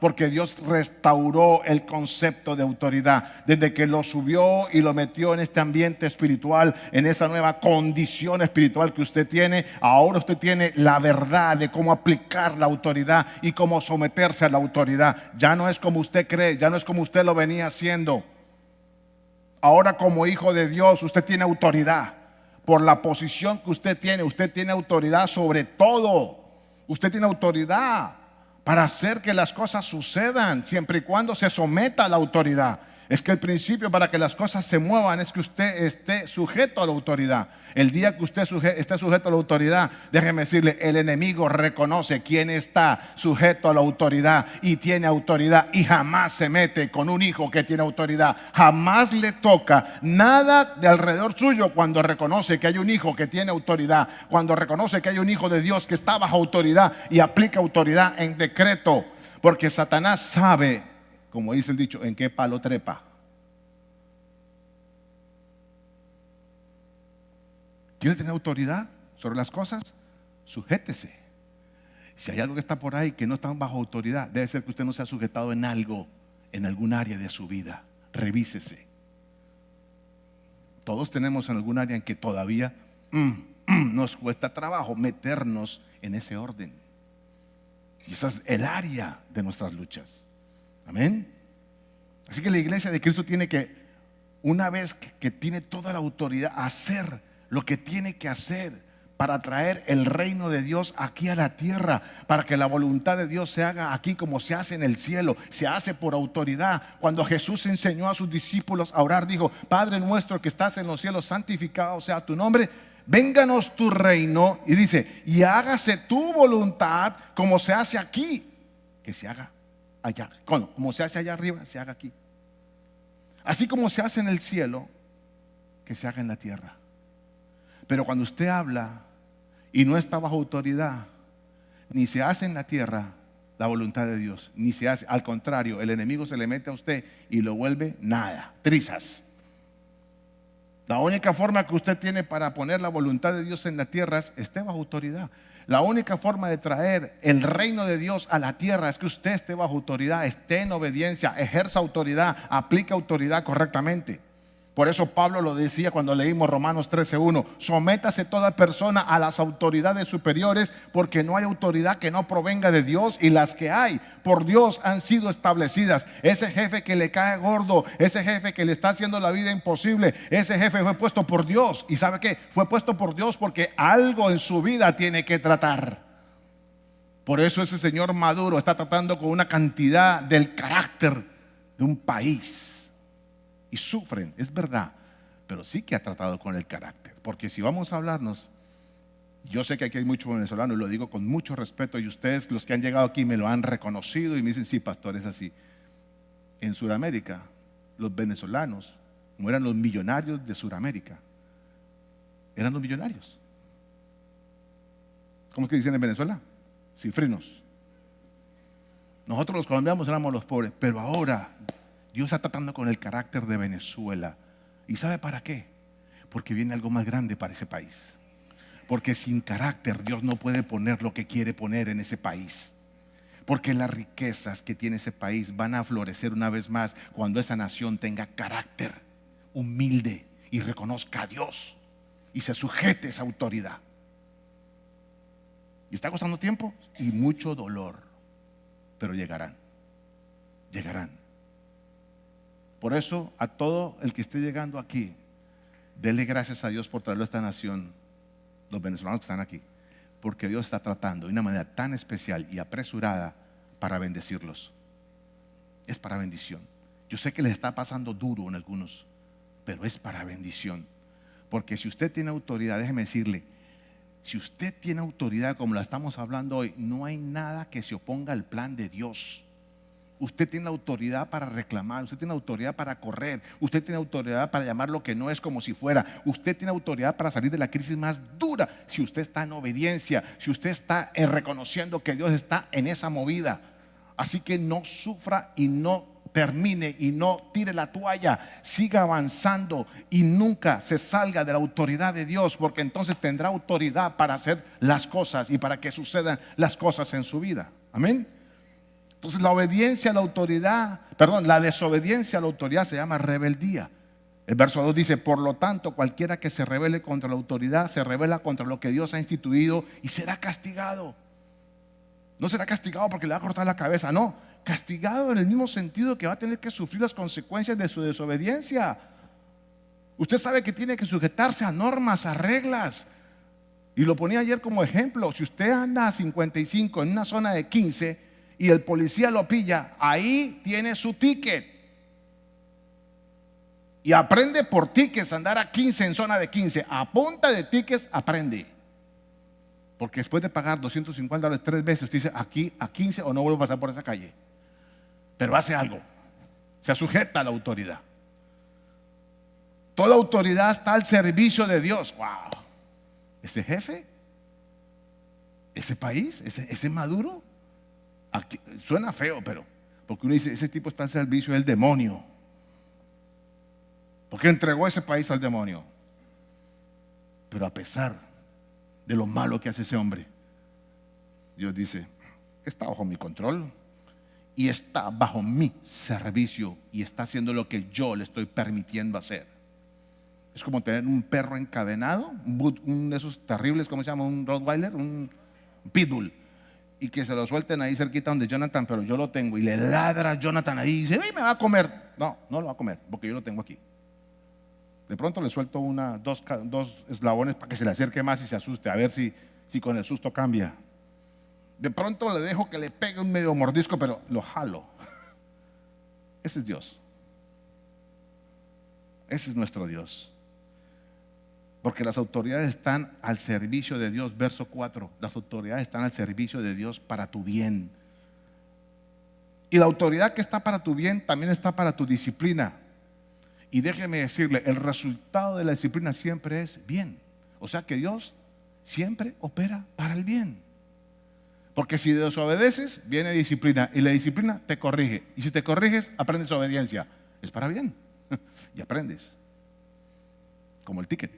Porque Dios restauró el concepto de autoridad desde que lo subió y lo metió en este ambiente espiritual, en esa nueva condición espiritual que usted tiene. Ahora usted tiene la verdad de cómo aplicar la autoridad y cómo someterse a la autoridad. Ya no es como usted cree, ya no es como usted lo venía haciendo. Ahora, como hijo de Dios, usted tiene autoridad. Por la posición que usted tiene autoridad sobre todo. Usted tiene autoridad para hacer que las cosas sucedan, siempre y cuando se someta a la autoridad. Es que el principio para que las cosas se muevan es que usted esté sujeto a la autoridad. El día que usted esté sujeto a la autoridad, déjeme decirle, el enemigo reconoce quién está sujeto a la autoridad y tiene autoridad, y jamás se mete con un hijo que tiene autoridad. Jamás le toca nada de alrededor suyo cuando reconoce que hay un hijo que tiene autoridad, cuando reconoce que hay un hijo de Dios que está bajo autoridad y aplica autoridad en decreto. Porque Satanás sabe, como dice el dicho, en qué palo trepa. ¿Quiere tener autoridad sobre las cosas? Sujétese. Si hay algo que está por ahí que no está bajo autoridad, debe ser que usted no se ha sujetado en algo, en algún área de su vida. Revísese. Todos tenemos en algún área en que todavía nos cuesta trabajo meternos en ese orden. Y esa es el área de nuestras luchas. Amén. Así que la iglesia de Cristo tiene que, una vez que tiene toda la autoridad, hacer lo que tiene que hacer para traer el reino de Dios aquí a la tierra, para que la voluntad de Dios se haga aquí como se hace en el cielo. Se hace por autoridad. Cuando Jesús enseñó a sus discípulos a orar, dijo: Padre nuestro que estás en los cielos, santificado sea tu nombre, vénganos tu reino, y dice, y hágase tu voluntad como se hace aquí, que se haga allá. Como se hace allá arriba, se haga aquí. Así como se hace en el cielo, que se haga en la tierra. Pero cuando usted habla y no está bajo autoridad, ni se hace en la tierra, la voluntad de Dios, ni se hace. Al contrario, el enemigo se le mete a usted y lo vuelve nada, trizas. La única forma que usted tiene para poner la voluntad de Dios en la tierra es esté bajo autoridad. La única forma de traer el reino de Dios a la tierra es que usted esté bajo autoridad, esté en obediencia, ejerza autoridad, aplique autoridad correctamente. Por eso Pablo lo decía cuando leímos Romanos 13:1: sométase toda persona a las autoridades superiores, porque no hay autoridad que no provenga de Dios, y las que hay por Dios han sido establecidas. Ese jefe que le cae gordo, ese jefe que le está haciendo la vida imposible, ese jefe fue puesto por Dios. ¿Y sabe qué? Fue puesto por Dios porque algo en su vida tiene que tratar. Por eso ese señor Maduro está tratando con una cantidad del carácter de un país. Y sufren, es verdad, pero sí que ha tratado con el carácter. Porque si vamos a hablarnos, yo sé que aquí hay muchos venezolanos, y lo digo con mucho respeto, y ustedes, los que han llegado aquí, me lo han reconocido y me dicen: sí, pastor, es así. En Sudamérica, los venezolanos no eran los millonarios de Sudamérica, eran los millonarios. ¿Cómo es que dicen en Venezuela? Cifrinos. Nosotros los colombianos éramos los pobres, pero ahora Dios está tratando con el carácter de Venezuela. ¿Y sabe para qué? Porque viene algo más grande para ese país. Porque sin carácter Dios no puede poner lo que quiere poner en ese país. Porque las riquezas que tiene ese país van a florecer una vez más cuando esa nación tenga carácter humilde y reconozca a Dios y se sujete a esa autoridad. Y está costando tiempo y mucho dolor, pero llegarán. Por eso, a todo el que esté llegando aquí, dele gracias a Dios por traerlo a esta nación, los venezolanos que están aquí, porque Dios está tratando de una manera tan especial y apresurada para bendecirlos. Es para bendición. Yo sé que les está pasando duro en algunos, pero es para bendición. Porque si usted tiene autoridad, déjeme decirle, si usted tiene autoridad como la estamos hablando hoy, no hay nada que se oponga al plan de Dios. Usted tiene autoridad para reclamar, usted tiene autoridad para correr, usted tiene autoridad para llamar lo que no es como si fuera, usted tiene autoridad para salir de la crisis más dura si usted está en obediencia, si usted está reconociendo que Dios está en esa movida. Así que no sufra y no termine y no tire la toalla, siga avanzando y nunca se salga de la autoridad de Dios, porque entonces tendrá autoridad para hacer las cosas y para que sucedan las cosas en su vida. Amén. Entonces la desobediencia a la autoridad se llama rebeldía. El verso 2 dice: por lo tanto, cualquiera que se rebele contra la autoridad se rebela contra lo que Dios ha instituido y será castigado. No será castigado porque le va a cortar la cabeza, no, castigado en el mismo sentido que va a tener que sufrir las consecuencias de su desobediencia. Usted sabe que tiene que sujetarse a normas, a reglas. Y lo ponía ayer como ejemplo: si usted anda a 55 en una zona de 15 y el policía lo pilla, ahí tiene su ticket. Y aprende por tickets a andar a 15 en zona de 15. A punta de tickets aprende. Porque después de pagar $250 3 veces, usted dice: aquí a 15 o no vuelvo a pasar por esa calle. Pero hace algo, se sujeta a la autoridad. Toda autoridad está al servicio de Dios. Wow. Ese jefe, ese país, ese Maduro, aquí, suena feo, pero porque uno dice: ese tipo está al servicio del demonio, porque entregó ese país al demonio. Pero a pesar de lo malo que hace ese hombre, Dios dice: está bajo mi control y está bajo mi servicio y está haciendo lo que yo le estoy permitiendo hacer. Es como tener un perro encadenado, un de esos terribles, ¿cómo se llama? Un Rottweiler, un Pitbull, y que se lo suelten ahí cerquita donde Jonathan, pero yo lo tengo, y le ladra a Jonathan ahí y dice: ¡ay, me va a comer! No, no lo va a comer porque yo lo tengo aquí. De pronto le suelto dos eslabones para que se le acerque más y se asuste, a ver si con el susto cambia. De pronto le dejo que le pegue un medio mordisco, pero lo jalo. Ese es Dios. Ese es nuestro Dios. Porque las autoridades están al servicio de Dios. Verso 4: las autoridades están al servicio de Dios para tu bien. Y la autoridad que está para tu bien también está para tu disciplina. Y déjeme decirle, el resultado de la disciplina siempre es bien. O sea que Dios siempre opera para el bien. Porque si desobedeces, viene disciplina. Y la disciplina te corrige. Y si te corriges, aprendes obediencia. Es para bien. Y aprendes. Como el ticket.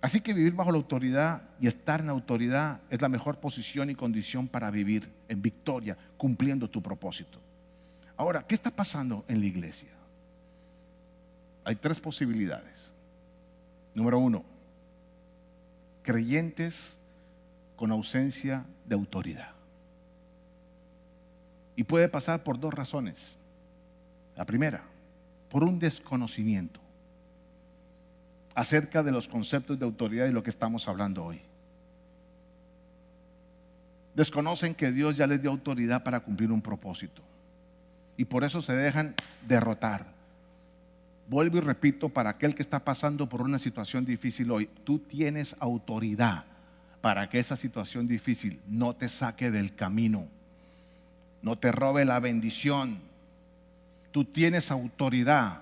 Así que vivir bajo la autoridad y estar en autoridad es la mejor posición y condición para vivir en victoria, cumpliendo tu propósito. Ahora, ¿qué está pasando en la iglesia? Hay tres posibilidades. Número uno, creyentes con ausencia de autoridad. Y puede pasar por dos razones. La primera, por un desconocimiento acerca de los conceptos de autoridad y lo que estamos hablando hoy. Desconocen que Dios ya les dio autoridad para cumplir un propósito y por eso se dejan derrotar. Vuelvo y repito, para aquel que está pasando por una situación difícil hoy, tú tienes autoridad para que esa situación difícil no te saque del camino, no te robe la bendición. Tú tienes autoridad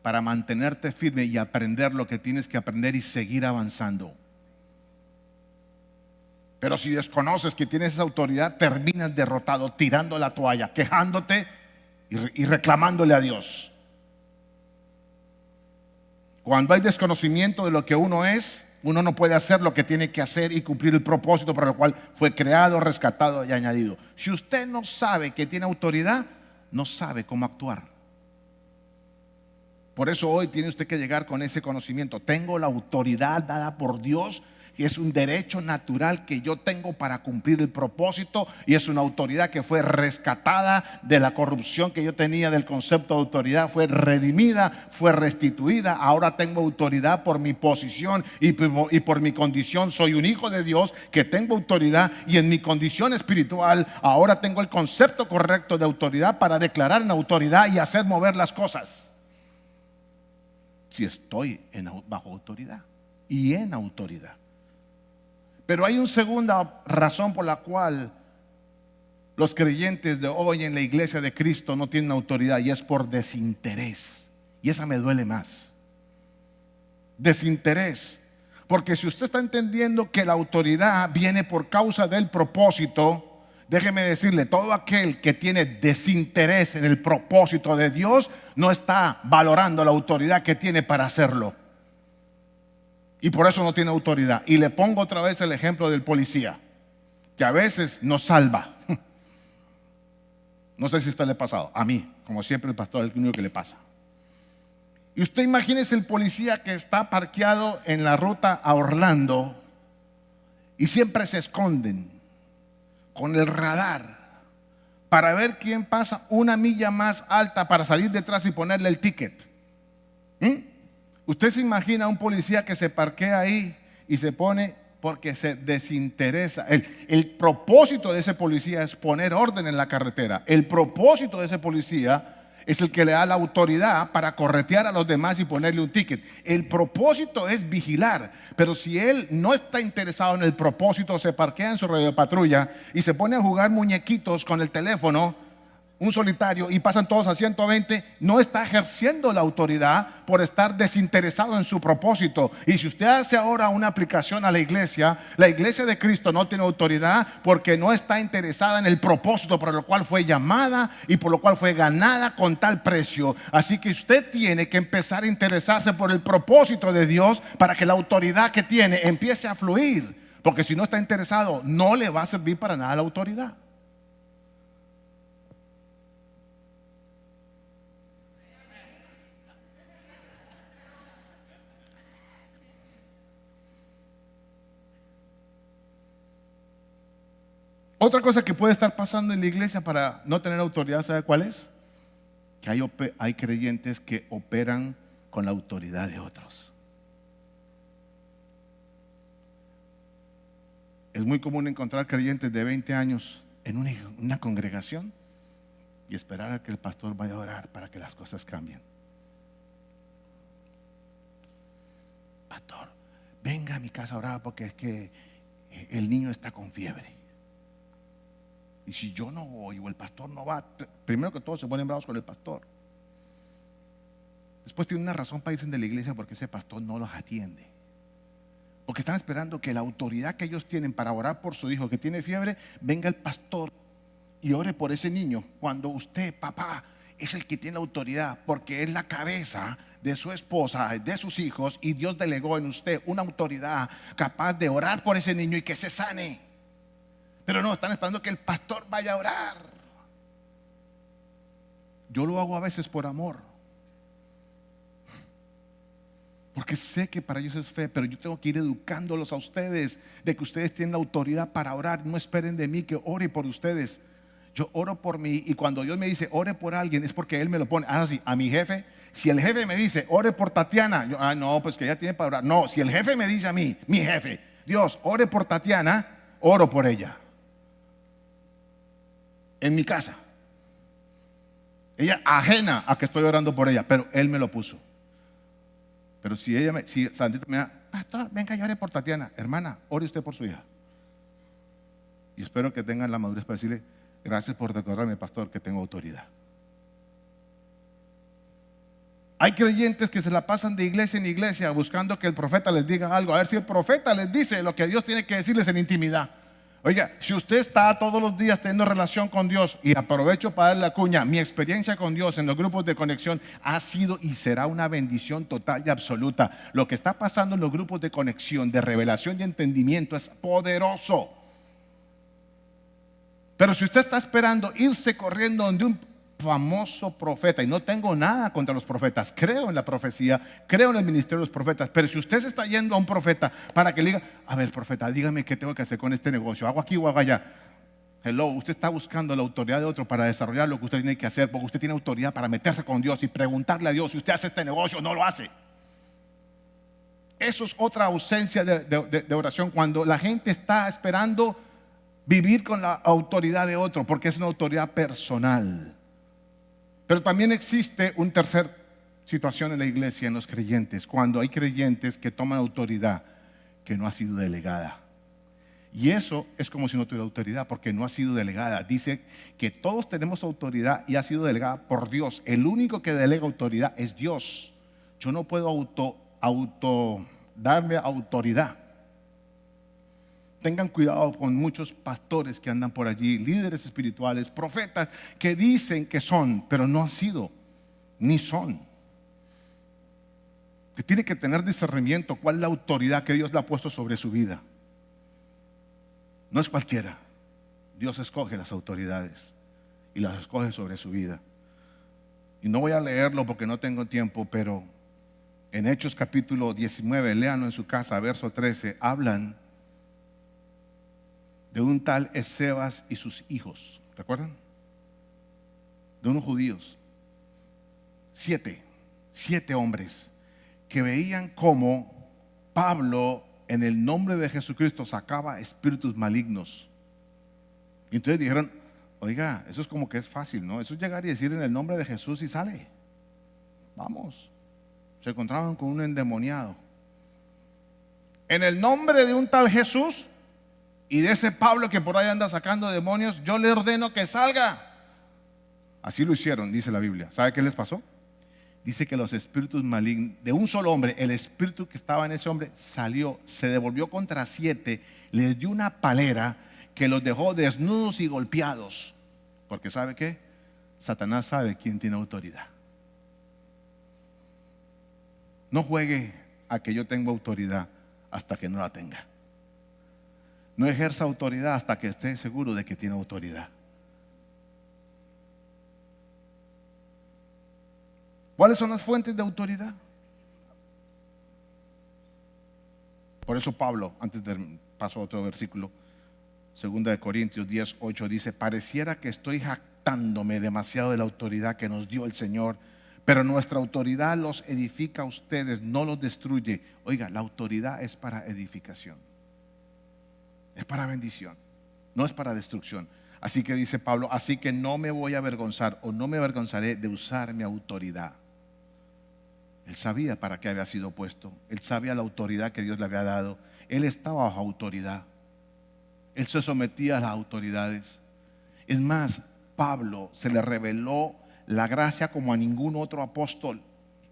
para mantenerte firme y aprender lo que tienes que aprender y seguir avanzando. Pero si desconoces que tienes esa autoridad, terminas derrotado, tirando la toalla, quejándote y reclamándole a Dios. Cuando hay desconocimiento de lo que uno es, uno no puede hacer lo que tiene que hacer y cumplir el propósito para el cual fue creado, rescatado y añadido. Si usted no sabe que tiene autoridad, no sabe cómo actuar. Por eso hoy tiene usted que llegar con ese conocimiento. Tengo la autoridad dada por Dios y es un derecho natural que yo tengo para cumplir el propósito, y es una autoridad que fue rescatada de la corrupción que yo tenía del concepto de autoridad, fue redimida, fue restituida. Ahora tengo autoridad por mi posición y por mi condición. Soy un hijo de Dios que tengo autoridad, y en mi condición espiritual ahora tengo el concepto correcto de autoridad para declarar en autoridad y hacer mover las cosas. Si estoy bajo autoridad y en autoridad. Pero hay una segunda razón por la cual los creyentes de hoy en la iglesia de Cristo no tienen autoridad, y es por desinterés. Y esa me duele más. Desinterés. Porque si usted está entendiendo que la autoridad viene por causa del propósito, déjeme decirle, todo aquel que tiene desinterés en el propósito de Dios no está valorando la autoridad que tiene para hacerlo. Y por eso no tiene autoridad. Y le pongo otra vez el ejemplo del policía, que a veces nos salva. No sé si a usted le ha pasado. A mí, como siempre, el pastor es el único que le pasa. Y usted imagínese el policía que está parqueado en la ruta a Orlando y siempre se esconden con el radar para ver quién pasa una milla más alta para salir detrás y ponerle el ticket. Usted se imagina a un policía que se parquea ahí y se pone porque se desinteresa. El propósito de ese policía es poner orden en la carretera. El propósito de ese policía es el que le da la autoridad para corretear a los demás y ponerle un ticket. El propósito es vigilar. Pero si él no está interesado en el propósito, se parquea en su radiopatrulla y se pone a jugar muñequitos con el teléfono, un solitario, y pasan todos a 120, no está ejerciendo la autoridad por estar desinteresado en su propósito. Y si usted hace ahora una aplicación a la iglesia de Cristo no tiene autoridad porque no está interesada en el propósito por el cual fue llamada y por lo cual fue ganada con tal precio. Así que usted tiene que empezar a interesarse por el propósito de Dios para que la autoridad que tiene empiece a fluir. Porque si no está interesado, no le va a servir para nada la autoridad. Otra cosa que puede estar pasando en la iglesia para no tener autoridad, ¿sabe cuál es? Que hay creyentes que operan con la autoridad de otros. Es muy común encontrar creyentes de 20 años en una congregación y esperar a que el pastor vaya a orar para que las cosas cambien. Pastor, venga a mi casa a orar porque es que el niño está con fiebre. Y si yo no voy o el pastor no va, primero que todo se ponen bravos con el pastor. Después tienen una razón para irse de la iglesia porque ese pastor no los atiende. Porque están esperando que la autoridad que ellos tienen para orar por su hijo que tiene fiebre, venga el pastor y ore por ese niño. Cuando usted, papá, es el que tiene la autoridad, porque es la cabeza de su esposa, de sus hijos, y Dios delegó en usted una autoridad capaz de orar por ese niño y que se sane. Pero no, están esperando que el pastor vaya a orar. Yo lo hago a veces por amor, porque sé que para ellos es fe, pero yo tengo que ir educándolos a ustedes de que ustedes tienen la autoridad para orar. No esperen de mí que ore por ustedes. Yo oro por mí, y cuando Dios me dice ore por alguien es porque Él me lo pone. Sí, a mi jefe, si el jefe me dice ore por Tatiana, yo, no, pues que ella tiene para orar. No, si el jefe me dice a mí, mi jefe, Dios, ore por Tatiana, oro por ella. En mi casa. Ella ajena a que estoy orando por ella, pero Él me lo puso. Pero si Sandita me da, pastor, venga y ore por Tatiana, hermana, ore usted por su hija. Y espero que tengan la madurez para decirle, gracias por recordarme, pastor, que tengo autoridad. Hay creyentes que se la pasan de iglesia en iglesia buscando que el profeta les diga algo, a ver si el profeta les dice lo que Dios tiene que decirles en intimidad. Oiga, si usted está todos los días teniendo relación con Dios, y aprovecho para darle la cuña, mi experiencia con Dios en los grupos de conexión ha sido y será una bendición total y absoluta. Lo que está pasando en los grupos de conexión, de revelación y entendimiento, es poderoso. Pero si usted está esperando irse corriendo donde un famoso profeta, y no tengo nada contra los profetas, creo en la profecía, creo en el ministerio de los profetas, pero si usted se está yendo a un profeta para que le diga, a ver, profeta, dígame qué tengo que hacer con este negocio, hago aquí o hago allá. Hello, usted está buscando la autoridad de otro para desarrollar lo que usted tiene que hacer, porque usted tiene autoridad para meterse con Dios y preguntarle a Dios si usted hace este negocio o no lo hace. Eso es otra ausencia de oración, cuando la gente está esperando vivir con la autoridad de otro, porque es una autoridad personal. Pero también existe una tercera situación en la iglesia, en los creyentes, cuando hay creyentes que toman autoridad que no ha sido delegada. Y eso es como si no tuviera autoridad, porque no ha sido delegada. Dice que todos tenemos autoridad y ha sido delegada por Dios. El único que delega autoridad es Dios. Yo no puedo darme autoridad. Tengan cuidado con muchos pastores que andan por allí, líderes espirituales, profetas que dicen que son, pero no han sido, ni son. Que tiene que tener discernimiento cuál es la autoridad que Dios le ha puesto sobre su vida. No es cualquiera. Dios escoge las autoridades y las escoge sobre su vida. Y no voy a leerlo porque no tengo tiempo, pero en Hechos capítulo 19, léanlo en su casa, verso 13, hablan de un tal Escevas y sus hijos. ¿Recuerdan? De unos judíos. 7 hombres que veían cómo Pablo, en el nombre de Jesucristo, sacaba espíritus malignos. Y entonces dijeron, oiga, eso es como que es fácil, ¿no? Eso es llegar y decir en el nombre de Jesús y sale. Vamos. Se encontraban con un endemoniado. En el nombre de un tal Jesús y de ese Pablo que por ahí anda sacando demonios, yo le ordeno que salga. Así lo hicieron, dice la Biblia. ¿Sabe qué les pasó? Dice que los espíritus malignos, de un solo hombre, el espíritu que estaba en ese hombre salió, se devolvió contra 7, les dio una palera que los dejó desnudos y golpeados. Porque ¿sabe qué? Satanás sabe quién tiene autoridad. No juegue a que yo tengo autoridad hasta que no la tenga. No ejerza autoridad hasta que esté seguro de que tiene autoridad. ¿Cuáles son las fuentes de autoridad? Por eso Pablo, antes de paso a otro versículo, 2 Corintios 10:8 dice, pareciera que estoy jactándome demasiado de la autoridad que nos dio el Señor, pero nuestra autoridad los edifica a ustedes, no los destruye. Oiga, la autoridad es para edificación. Es para bendición, no es para destrucción. Así que dice Pablo, así que no me voy a avergonzar o no me avergonzaré de usar mi autoridad. Él sabía para qué había sido puesto. Él sabía la autoridad que Dios le había dado. Él estaba bajo autoridad. Él se sometía a las autoridades. Es más, Pablo se le reveló la gracia como a ningún otro apóstol.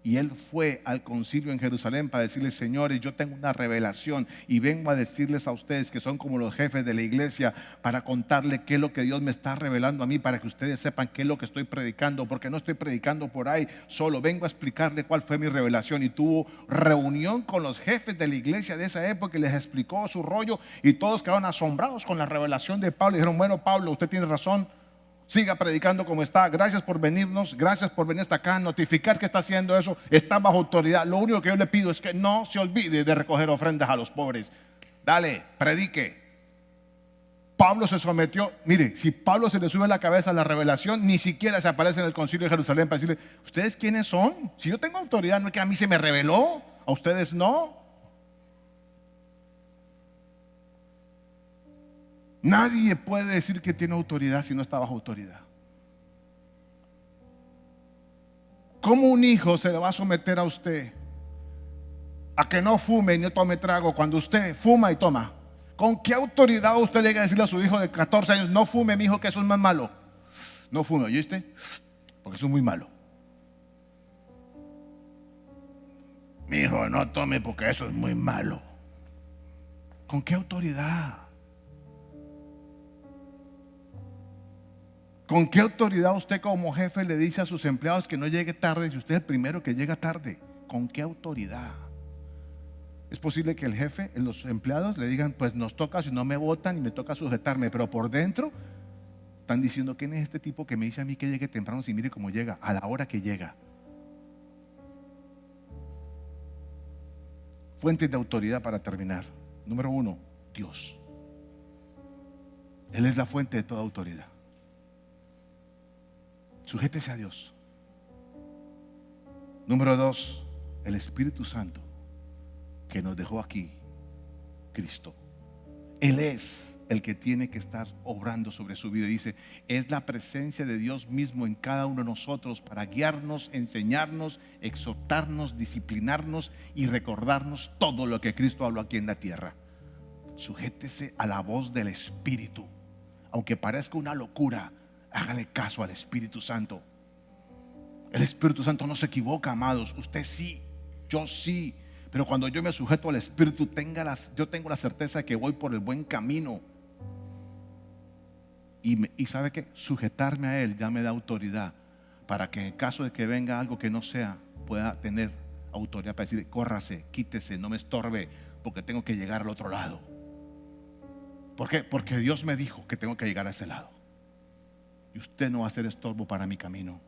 Y él fue al concilio en Jerusalén para decirles: señores, yo tengo una revelación y vengo a decirles a ustedes que son como los jefes de la iglesia, para contarles qué es lo que Dios me está revelando a mí, para que ustedes sepan qué es lo que estoy predicando, porque no estoy predicando por ahí solo, vengo a explicarle cuál fue mi revelación. Y tuvo reunión con los jefes de la iglesia de esa época y les explicó su rollo, y todos quedaron asombrados con la revelación de Pablo. Y dijeron: bueno, Pablo, usted tiene razón, siga predicando como está. Gracias por venirnos, gracias por venir hasta acá, notificar que está haciendo eso, está bajo autoridad. Lo único que yo le pido es que no se olvide de recoger ofrendas a los pobres. Dale, predique. Pablo se sometió. Mire, si Pablo se le sube a la cabeza la revelación, ni siquiera se aparece en el concilio de Jerusalén para decirle: ¿ustedes quiénes son? Si yo tengo autoridad, no es que a mí se me reveló, a ustedes no. Nadie puede decir que tiene autoridad si no está bajo autoridad. ¿Cómo un hijo se le va a someter a usted a que no fume y no tome trago cuando usted fuma y toma? ¿Con qué autoridad usted le llega a decirle a su hijo de 14 años: no fume, mi hijo, que eso es más malo? No fume, ¿oíste? Porque eso es muy malo. Mi hijo, no tome porque eso es muy malo. ¿Con qué autoridad? ¿Con qué autoridad usted como jefe le dice a sus empleados que no llegue tarde si usted es el primero que llega tarde? ¿Con qué autoridad? Es posible que el jefe, los empleados le digan: pues nos toca, si no me votan y me toca sujetarme, pero por dentro están diciendo: ¿quién es este tipo que me dice a mí que llegue temprano si mire cómo llega, a la hora que llega? Fuentes de autoridad para terminar. Número 1, Dios. Él es la fuente de toda autoridad. Sujétese a Dios. Número 2, el Espíritu Santo que nos dejó aquí, Cristo. Él es el que tiene que estar obrando sobre su vida. Dice: es la presencia de Dios mismo en cada uno de nosotros para guiarnos, enseñarnos, exhortarnos, disciplinarnos y recordarnos todo lo que Cristo habló aquí en la tierra. Sujétese a la voz del Espíritu. Aunque parezca una locura, hágale caso al Espíritu Santo. El Espíritu Santo no se equivoca, amados. Usted sí, yo sí. Pero cuando yo me sujeto al Espíritu, yo tengo la certeza de que voy por el buen camino. Y ¿sabe qué? Sujetarme a Él ya me da autoridad para que en caso de que venga algo que no sea, pueda tener autoridad para decir: córrase, quítese, no me estorbe, porque tengo que llegar al otro lado. ¿Por qué? Porque Dios me dijo que tengo que llegar a ese lado. Y usted no va a ser estorbo para mi camino.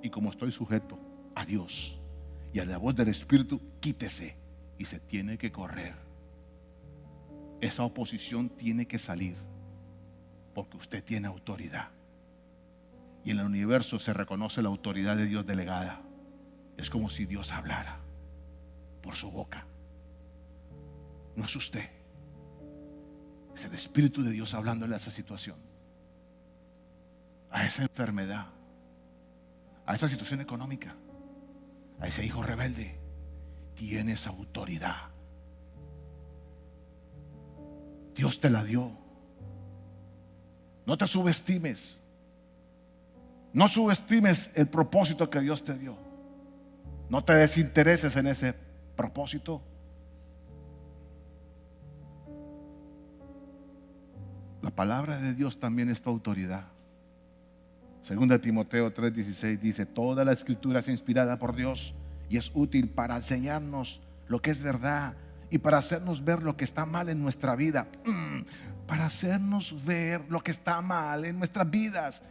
Y como estoy sujeto a Dios y a la voz del Espíritu, quítese, y se tiene que correr. Esa oposición tiene que salir, porque usted tiene autoridad. Y en el universo se reconoce la autoridad de Dios delegada. Es como si Dios hablara por su boca. No es usted, es el Espíritu de Dios hablándole a esa situación, a esa enfermedad, a esa situación económica, a ese hijo rebelde. Tienes autoridad. Dios te la dio. No te subestimes. No subestimes el propósito que Dios te dio. No te desintereses en ese propósito. La palabra de Dios también es tu autoridad. Segunda Timoteo 3:16 dice: toda la escritura es inspirada por Dios y es útil para enseñarnos lo que es verdad y para hacernos ver lo que está mal en nuestra vida. Para hacernos ver lo que está mal en nuestras vidas.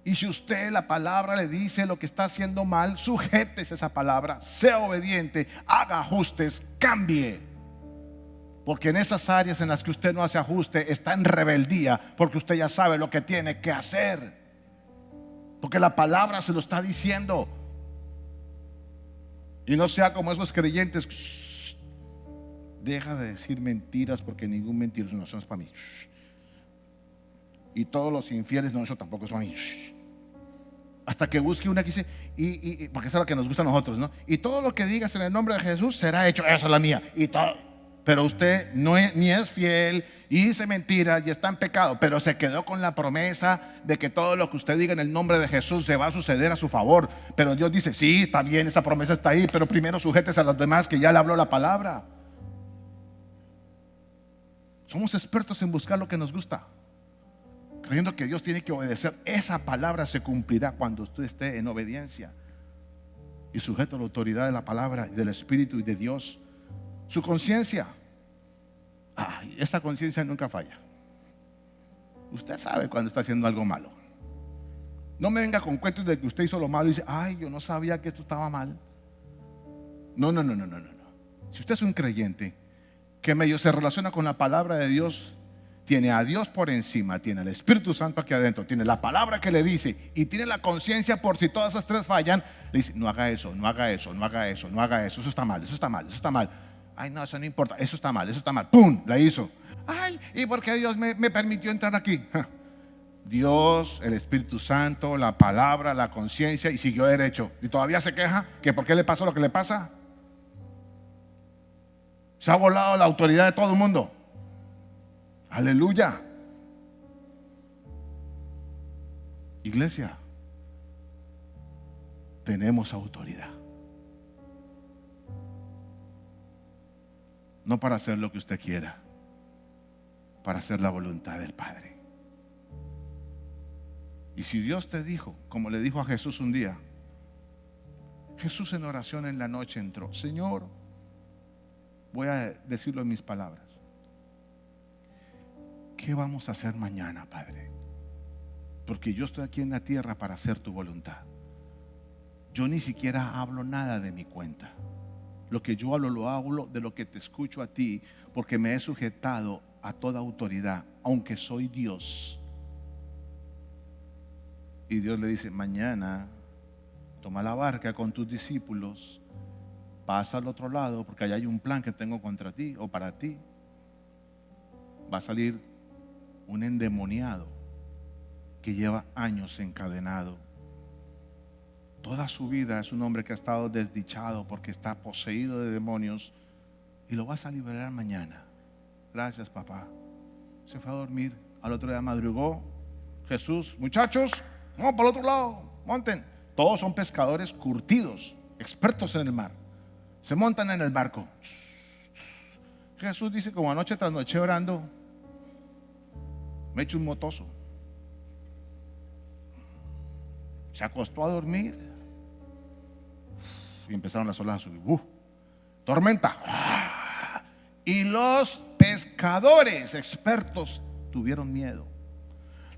Y si usted, la palabra le dice lo que está haciendo mal, sujétese a esa palabra, sea obediente, haga ajustes, cambie. Porque en esas áreas en las que usted no hace ajuste, está en rebeldía, porque usted ya sabe lo que tiene que hacer, porque la palabra se lo está diciendo. Y no sea como esos creyentes: shh, deja de decir mentiras, porque ningún mentiroso, no, eso no es para mí. Shh. Y todos los infieles, no, eso tampoco es para mí. Shh. Hasta que busque una que dice, porque esa es la que nos gusta a nosotros, ¿no? Y todo lo que digas en el nombre de Jesús será hecho. Esa es la mía. Y todo. pero usted ni es fiel y dice mentiras y está en pecado, pero se quedó con la promesa de que todo lo que usted diga en el nombre de Jesús se va a suceder a su favor. Pero Dios dice, sí, está bien, esa promesa está ahí, pero primero sujétese a los demás que ya le habló la palabra. Somos expertos en buscar lo que nos gusta, creyendo que Dios tiene que obedecer. Esa palabra se cumplirá cuando usted esté en obediencia y sujeto a la autoridad de la palabra y del Espíritu y de Dios. Su conciencia, esa conciencia nunca falla. Usted sabe cuando está haciendo algo malo. No me venga con cuentos de que usted hizo lo malo y dice, ay, yo no sabía que esto estaba mal. No. Si usted es un creyente que medio se relaciona con la palabra de Dios, tiene a Dios por encima, tiene al Espíritu Santo aquí adentro, tiene la palabra que le dice y tiene la conciencia por si todas esas tres fallan, le dice, no haga eso, no haga eso, no haga eso, no haga eso, eso está mal, eso está mal, eso está mal. Ay, no, eso no importa, eso está mal, ¡pum! La hizo. Ay, ¿y por qué Dios me permitió entrar aquí? Dios, el Espíritu Santo, la palabra, la conciencia, y siguió derecho. Y todavía se queja que por qué le pasó lo que le pasa. Se ha volado la autoridad de todo el mundo. Aleluya. Iglesia, tenemos autoridad. No para hacer lo que usted quiera, para hacer la voluntad del Padre. Y si Dios te dijo, como le dijo a Jesús un día, Jesús en oración en la noche entró, Señor, voy a decirlo en mis palabras, ¿qué vamos a hacer mañana, Padre? Porque yo estoy aquí en la tierra para hacer tu voluntad. Yo ni siquiera hablo nada de mi cuenta. Lo que yo hablo, lo hablo de lo que te escucho a ti, porque me he sujetado a toda autoridad, aunque soy Dios. Y Dios le dice, mañana toma la barca con tus discípulos, pasa al otro lado, porque allá hay un plan que tengo contra ti o para ti. Va a salir un endemoniado que lleva años encadenado. Toda su vida es un hombre que ha estado desdichado porque está poseído de demonios, y lo vas a liberar mañana. Gracias, papá. Se fue a dormir. Al otro día madrugó. Jesús, muchachos, vamos para el otro lado, monten. Todos son pescadores curtidos, expertos en el mar. Se montan en el barco. Jesús dice, como anoche tras noche orando, me echo un motoso. Se acostó a dormir y empezaron las olas a subir. Tormenta. Y los pescadores expertos tuvieron miedo.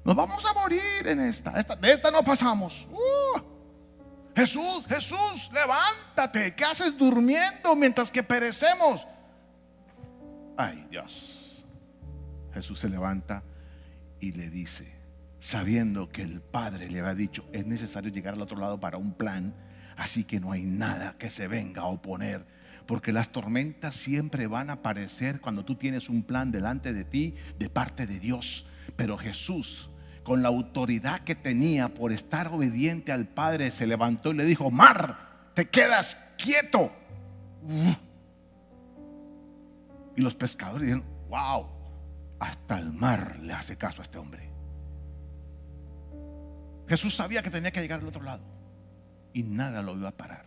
Nos vamos a morir en esta. De esta no pasamos. Jesús, levántate. ¿Qué haces durmiendo mientras que perecemos? Ay, Dios. Jesús se levanta y le dice, sabiendo que el Padre le había dicho, es necesario llegar al otro lado para un plan, así que no hay nada que se venga a oponer, porque las tormentas siempre van a aparecer cuando tú tienes un plan delante de ti de parte de Dios. Pero Jesús, con la autoridad que tenía por estar obediente al Padre, se levantó y le dijo, mar, te quedas quieto. Y los pescadores dijeron, wow, hasta el mar le hace caso a este hombre. Jesús sabía que tenía que llegar al otro lado y nada lo iba a parar.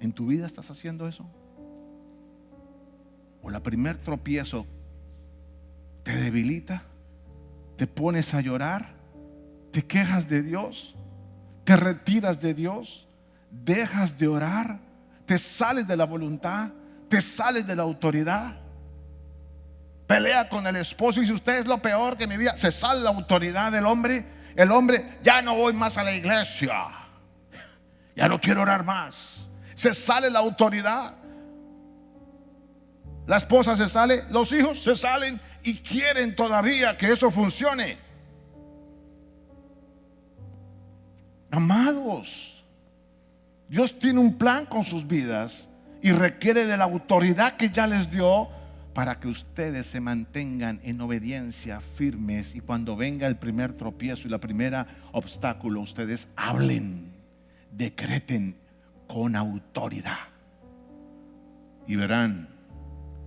¿En tu vida estás haciendo eso? ¿O la primer tropiezo te debilita? ¿Te pones a llorar? ¿Te quejas de Dios? ¿Te retiras de Dios? ¿Dejas de orar? ¿Te sales de la voluntad? ¿Te sales de la autoridad? Pelea con el esposo y dice, usted es lo peor que en mi vida. Se sale la autoridad del hombre. El hombre, ya no voy más a la iglesia, ya no quiero orar más. Se sale la autoridad. La esposa se sale, los hijos se salen y quieren todavía que eso funcione. Amados, Dios tiene un plan con sus vidas y requiere de la autoridad que ya les dio para que ustedes se mantengan en obediencia, firmes, y cuando venga el primer tropiezo y la primera obstáculo, ustedes hablen, decreten con autoridad y verán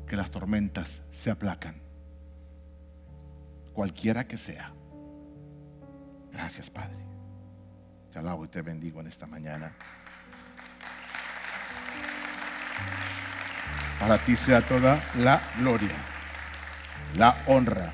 que las tormentas se aplacan, cualquiera que sea. Gracias, Padre. Te alabo y te bendigo en esta mañana. Para ti sea toda la gloria, la honra